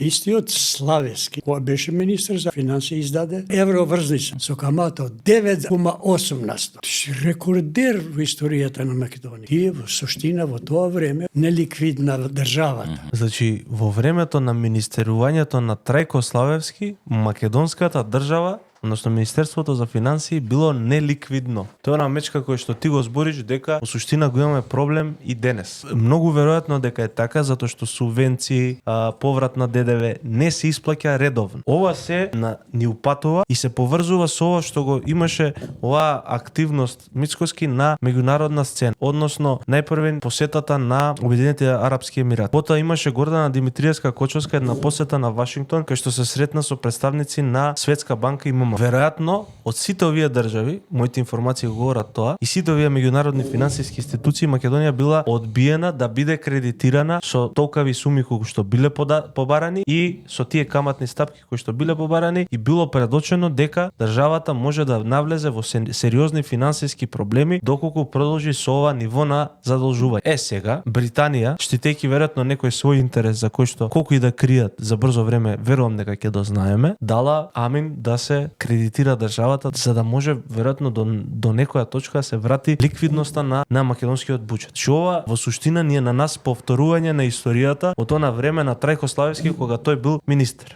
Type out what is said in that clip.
Истиот Славевски, кој беше министер за финансии, издаде евроврзница со камата од 9,8%. Рекордер во историјата на Македонија. Тие во суштина во тоа време неликвидна државата. Значи, во времето на министерувањето на Трајко Славевски, македонската држава, односно Министерството за финансии, било неликвидно. Тоа е мечка кој што ти го збориш дека во суштина го имаме проблем и денес. Многу веројатно дека е така затоа што субвенции, поврат на ДДВ не се исплаќа редовно. Ова се ни упатува и се поврзува со ова што го имаше оваа активност Мицкоски на меѓународна сцена, односно најпрвен посетата на Обединетите арапски емирати. Потоа имаше Гордана Димитриевска-Кочовска една посета на Вашингтон кај што се сретна со представници на Светска банка и ММФ. Веројатно од сите овие држави, моите информации го говорат тоа, и сите овие меѓународни финансиски институции, Македонија била одбиена да биде кредитирана со толкави суми кои што биле побарани и со тие каматни стапки кои што биле побарани, и било предочено дека државата може да навлезе во сериозни финансиски проблеми доколку продолжи со ова ниво на задолжување. Сега Британија, штитејќи веројатно некој свој интерес за кој што колку и да кријат за брзо време, верувам дека ќе дознаеме, дала амин да се кредитира државата за да може веројатно до некоја точка да се врати ликвидноста на македонскиот буџет. Што ова во суштина ни е на нас повторување на историјата од она време на Трајко Славевски кога тој бил министер.